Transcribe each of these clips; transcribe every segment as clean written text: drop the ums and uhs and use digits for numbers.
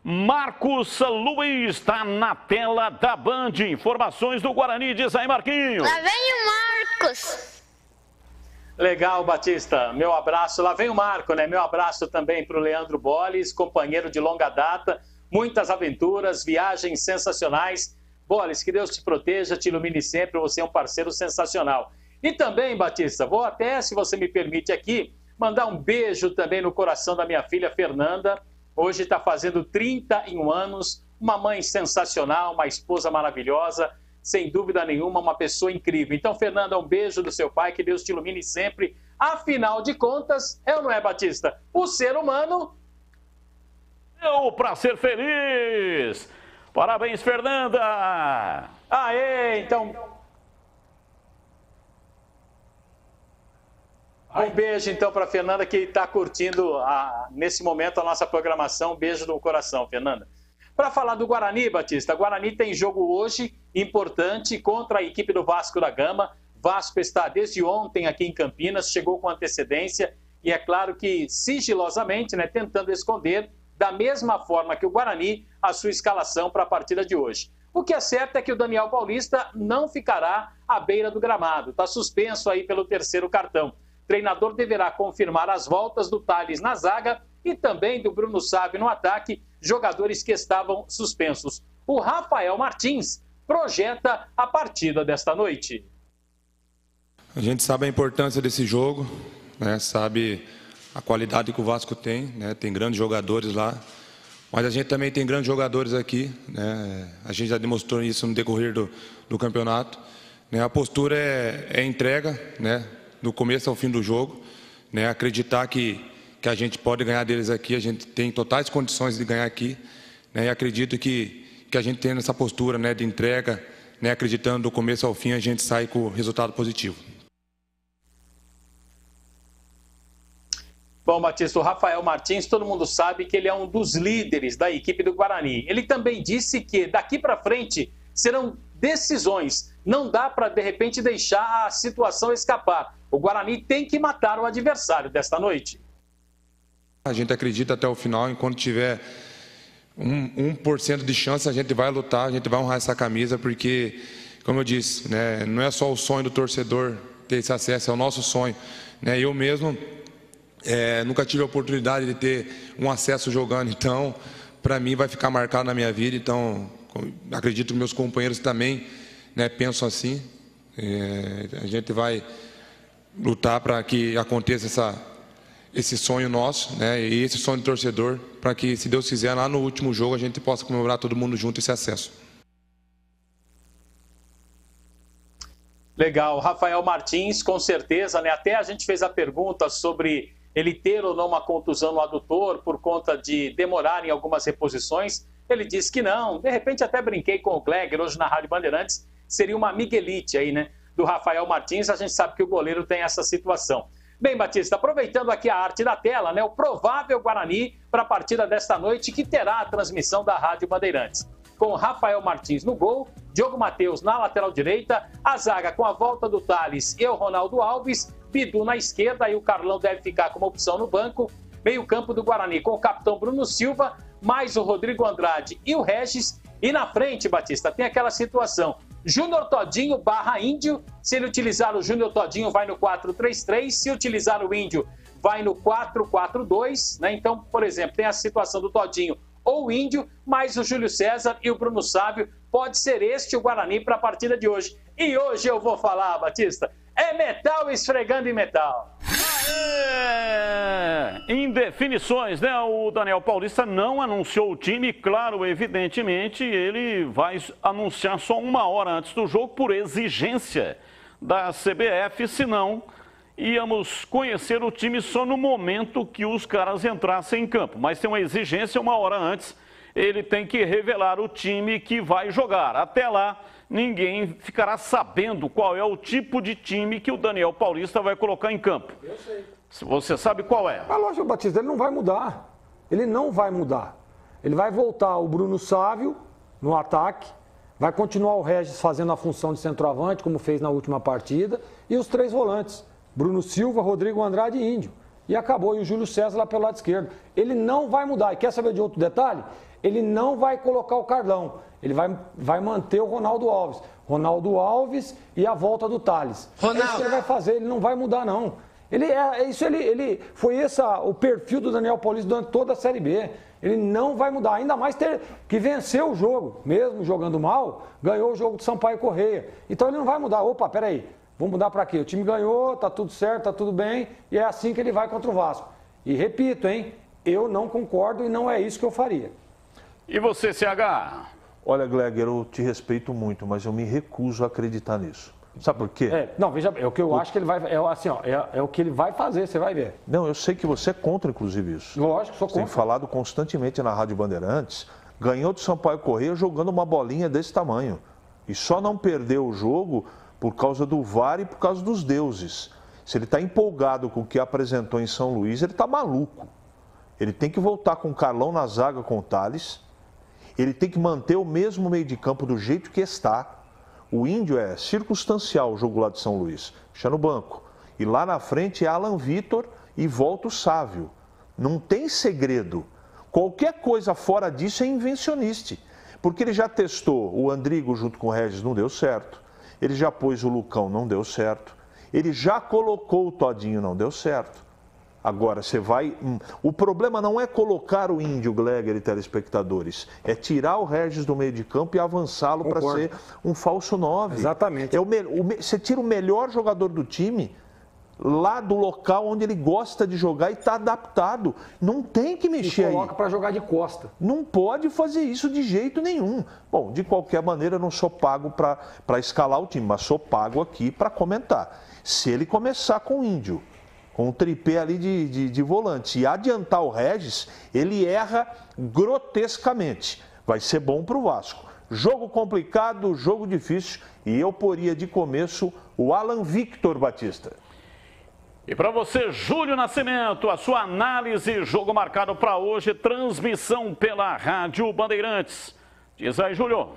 Marcos Luiz está na tela da Band. Informações do Guarani, diz aí, Marquinhos. Lá vem o Marcos. Legal, Batista. Meu abraço. Lá vem o Marco, né? Meu abraço também para o Leandro Bolles, companheiro de longa data. Muitas aventuras, viagens sensacionais. Bolles, que Deus te proteja, te ilumine sempre. Você é um parceiro sensacional. E também, Batista, vou até, se você me permite aqui, mandar um beijo também no coração da minha filha Fernanda. Hoje está fazendo 31 anos, uma mãe sensacional, uma esposa maravilhosa, sem dúvida nenhuma, uma pessoa incrível. Então, Fernanda, um beijo do seu pai, que Deus te ilumine sempre. Afinal de contas, é ou não é, Batista? O ser humano... Eu para ser feliz. Parabéns, Fernanda. Aê, então... Um beijo, então, para a Fernanda, que está curtindo, nesse momento, a nossa programação. Um beijo no coração, Fernanda. Para falar do Guarani, Batista, o Guarani tem jogo hoje importante contra a equipe do Vasco da Gama. Vasco está desde ontem aqui em Campinas, chegou com antecedência e é claro que sigilosamente, né, tentando esconder da mesma forma que o Guarani a sua escalação para a partida de hoje. O que é certo é que o Daniel Paulista não ficará à beira do gramado, está suspenso aí pelo terceiro cartão. O treinador deverá confirmar as voltas do Thales na zaga e também do Bruno Sávio no ataque, jogadores que estavam suspensos. O Rafael Martins projeta a partida desta noite. A gente sabe a importância desse jogo, né? Sabe a qualidade que o Vasco tem, né? Tem grandes jogadores lá, mas a gente também tem grandes jogadores aqui, né? A gente já demonstrou isso no decorrer do campeonato, né? A postura é entrega, né? Do começo ao fim do jogo, né? Acreditar que a gente pode ganhar deles aqui, a gente tem totais condições de ganhar aqui, né? E acredito que a gente tendo essa postura, né, de entrega, né, acreditando do começo ao fim, a gente sai com resultado positivo. Bom, Batista, o Rafael Martins, todo mundo sabe que ele é um dos líderes da equipe do Guarani. Ele também disse que daqui para frente serão decisões. Não dá para, de repente, deixar a situação escapar. O Guarani tem que matar o adversário desta noite. A gente acredita até o final, enquanto tiver 1% de chance, a gente vai lutar, a gente vai honrar essa camisa, porque, como eu disse, né, não é só o sonho do torcedor ter esse acesso, é o nosso sonho, né? Eu mesmo nunca tive a oportunidade de ter um acesso jogando, então, para mim, vai ficar marcado na minha vida. Então, acredito que meus companheiros também, né, pensam assim. A gente vai lutar para que aconteça esse sonho nosso, né, e esse sonho do torcedor, para que, se Deus quiser, lá no último jogo a gente possa comemorar todo mundo junto esse acesso. Legal, Rafael Martins, com certeza, né? Até a gente fez a pergunta sobre ele ter ou não uma contusão no adutor por conta de demorar em algumas reposições. Ele disse que não. De repente até brinquei com o Gleger hoje na Rádio Bandeirantes. Seria uma miguelite aí, né? Do Rafael Martins. A gente sabe que o goleiro tem essa situação. Bem, Batista, aproveitando aqui a arte da tela, né? O provável Guarani para a partida desta noite, que terá a transmissão da Rádio Bandeirantes. Com o Rafael Martins no gol, Diogo Matheus na lateral direita, a zaga com a volta do Thales e o Ronaldo Alves, Bidu na esquerda e o Carlão deve ficar como opção no banco. Meio campo do Guarani com o capitão Bruno Silva, mais o Rodrigo Andrade e o Regis. E na frente, Batista, tem aquela situação. Júnior Todinho / Índio. Se ele utilizar o Júnior Todinho, vai no 4-3-3. Se utilizar o Índio, vai no 4-4-2. Né? Então, por exemplo, tem a situação do Todinho ou o Índio, mais o Júlio César e o Bruno Sávio. Pode ser este o Guarani para a partida de hoje. E hoje eu vou falar, Batista, é metal esfregando em metal. Em definições, né? O Daniel Paulista não anunciou o time. Claro, evidentemente, ele vai anunciar só 1 hora antes do jogo por exigência da CBF, senão íamos conhecer o time só no momento que os caras entrassem em campo. Mas tem uma exigência 1 hora antes, ele tem que revelar o time que vai jogar. Até lá, ninguém ficará sabendo qual é o tipo de time que o Daniel Paulista vai colocar em campo. Eu sei. Você sabe qual é? Mas lógico, Batista, ele não vai mudar. Ele não vai mudar. Ele vai voltar o Bruno Sávio no ataque, vai continuar o Regis fazendo a função de centroavante, como fez na última partida, e os 3 volantes, Bruno Silva, Rodrigo Andrade e Índio. e acabou. E o Júlio César lá pelo lado esquerdo. Ele não vai mudar. E quer saber de outro detalhe? Ele não vai colocar o Carlão. Ele vai manter o Ronaldo Alves. Ronaldo Alves e a volta do Thales. É isso que ele vai fazer, ele não vai mudar, não. Foi esse o perfil do Daniel Paulista durante toda a Série B. Ele não vai mudar, ainda mais ter que vencer o jogo, mesmo jogando mal, ganhou o jogo do Sampaio Corrêa. Então ele não vai mudar. Opa, peraí, vou mudar para quê? O time ganhou, tá tudo certo, tá tudo bem, e é assim que ele vai contra o Vasco. E repito, hein, eu não concordo e não é isso que eu faria. E você, CH? Olha, Gleger, eu te respeito muito, mas eu me recuso a acreditar nisso. Sabe por quê? Não, veja, é o que eu acho que ele vai... É o que ele vai fazer, você vai ver. Não, eu sei que você é contra, inclusive, isso. Lógico, sou contra. Você tem falado constantemente na Rádio Bandeirantes, ganhou do Sampaio Corrêa jogando uma bolinha desse tamanho. E só não perdeu o jogo por causa do VAR e por causa dos deuses. Se ele está empolgado com o que apresentou em São Luís, ele está maluco. Ele tem que voltar com o Carlão na zaga com o Thales. Ele tem que manter o mesmo meio de campo do jeito que está. O Índio é circunstancial o jogo lá de São Luís, deixa no banco. E lá na frente é Alan Vitor e volta o Sávio. Não tem segredo. Qualquer coisa fora disso é invencioniste. Porque ele já testou o Andrigo junto com o Regis, não deu certo. Ele já pôs o Lucão, não deu certo. Ele já colocou o Todinho, não deu certo. Agora, você vai... O problema não é colocar o Índio, Gleger e telespectadores. É tirar o Regis do meio de campo e avançá-lo para ser um falso 9. Exatamente. Você tira o melhor jogador do time lá do local onde ele gosta de jogar e está adaptado. Não tem que mexer aí. E coloca para jogar de costa. Não pode fazer isso de jeito nenhum. Bom, de qualquer maneira, eu não sou pago para escalar o time, mas sou pago aqui para comentar. Se ele começar com o Índio, com um tripé ali de volante, e adiantar o Regis, ele erra grotescamente. Vai ser bom para o Vasco. Jogo complicado, jogo difícil, e eu poria de começo o Alan Victor Batista. E para você, Júlio Nascimento, a sua análise, jogo marcado para hoje, transmissão pela Rádio Bandeirantes. Diz aí, Júlio.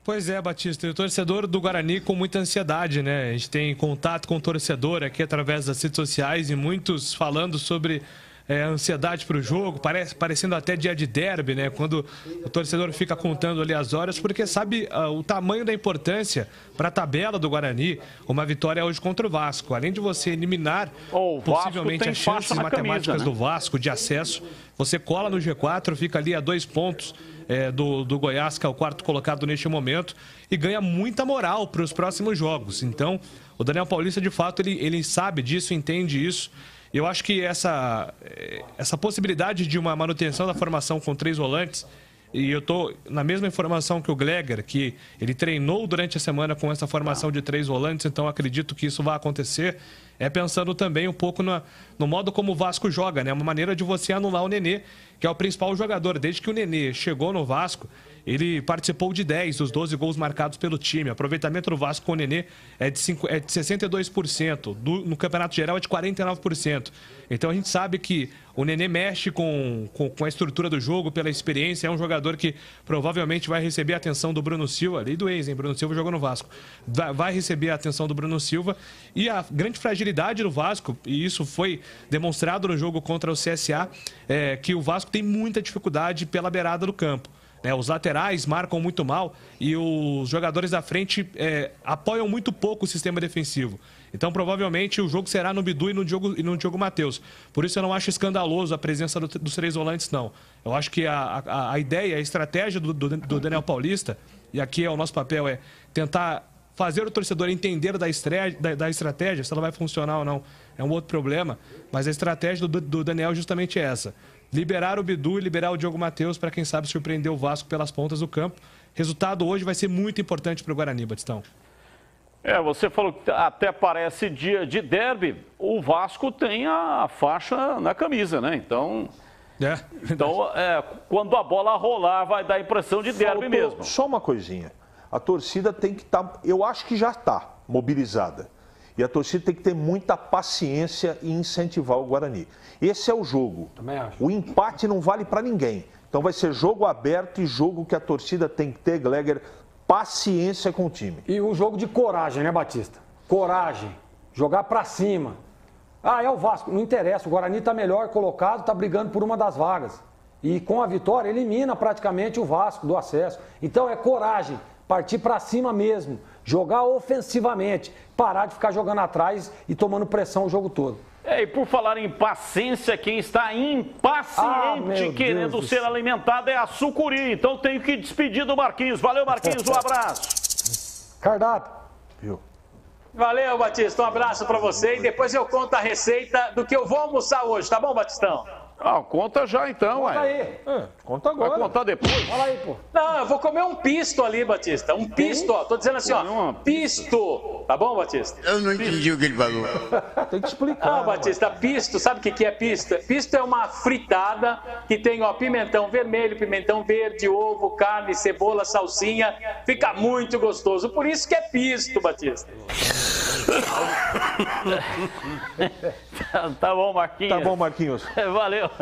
Pois é, Batista, e o torcedor do Guarani com muita ansiedade, né? A gente tem contato com o torcedor aqui através das redes sociais e muitos falando sobre ansiedade para o jogo, parecendo até dia de derby, né? Quando o torcedor fica contando ali as horas, porque sabe o tamanho da importância para a tabela do Guarani, uma vitória hoje contra o Vasco. Além de você eliminar possivelmente as chances matemáticas do Vasco de acesso, você cola no G4, fica ali a 2 pontos do Goiás, que é o quarto colocado neste momento, e ganha muita moral para os próximos jogos. Então, o Daniel Paulista, de fato, ele sabe disso, entende isso. Eu acho que essa possibilidade de uma manutenção da formação com 3 volantes, e eu estou na mesma informação que o Gleger, que ele treinou durante a semana com essa formação de 3 volantes, então acredito que isso vai acontecer, pensando também um pouco no modo como o Vasco joga, né? Uma maneira de você anular o Nenê, que é o principal jogador. Desde que o Nenê chegou no Vasco, ele participou de 10 dos 12 gols marcados pelo time. O aproveitamento do Vasco com o Nenê é de 62%. No Campeonato Geral é de 49%. Então a gente sabe que o Nenê mexe com a estrutura do jogo, pela experiência. É um jogador que provavelmente vai receber a atenção do Bruno Silva, ali do ex, hein? Bruno Silva jogou no Vasco. Vai receber a atenção do Bruno Silva. E a grande fragilidade do Vasco, e isso foi demonstrado no jogo contra o CSA, é que o Vasco tem muita dificuldade pela beirada do campo. Os laterais marcam muito mal e os jogadores da frente apoiam muito pouco o sistema defensivo. Então, provavelmente, o jogo será no Bidu e no Diogo Matheus. Por isso, eu não acho escandaloso a presença dos 3 volantes, não. Eu acho que a ideia, a estratégia do Daniel Paulista, e aqui o nosso papel é tentar fazer o torcedor entender da estratégia, se ela vai funcionar ou não, é um outro problema. Mas a estratégia do Daniel é justamente essa. Liberar o Bidu e liberar o Diogo Matheus para, quem sabe, surpreender o Vasco pelas pontas do campo. Resultado hoje vai ser muito importante para o Guarani, Batistão. Você falou que até parece dia de derby. O Vasco tem a faixa na camisa, né? Então, quando a bola rolar, vai dar a impressão de derby mesmo. Só uma coisinha. A torcida tem que estar... Eu acho que já está mobilizada. E a torcida tem que ter muita paciência e incentivar o Guarani. Esse é o jogo. Também acho. O empate não vale para ninguém. Então vai ser jogo aberto e jogo que a torcida tem que ter, Gleger, paciência com o time. E um jogo de coragem, né, Batista? Coragem. Jogar para cima. Ah, é o Vasco. Não interessa, o Guarani está melhor colocado, está brigando por uma das vagas. E com a vitória, elimina praticamente o Vasco do acesso. Então é coragem, partir para cima mesmo, jogar ofensivamente, parar de ficar jogando atrás e tomando pressão o jogo todo. E por falar em paciência, quem está impaciente querendo ser alimentado é a Sucuri. Então tenho que despedir do Marquinhos. Valeu, Marquinhos, um abraço. Cardápio. Viu? Valeu, Batista, um abraço para você e depois eu conto a receita do que eu vou almoçar hoje, tá bom, Batistão? Conta já então, Conta ué. aí. Conta agora. Vai contar depois? Fala aí, pô. Não, eu vou comer um pisto ali, Batista. Um pisto, ó. Tô dizendo assim, ó. Pisto. Tá bom, Batista? Eu não entendi o que ele falou. Tem que explicar. Ah, Batista, pisto, sabe o que é pisto? Pisto é uma fritada que tem, ó, pimentão vermelho, pimentão verde, ovo, carne, cebola, salsinha. Fica muito gostoso. Por isso que é pisto, Batista. Tá bom, Marquinhos. Tá bom, Marquinhos. Valeu.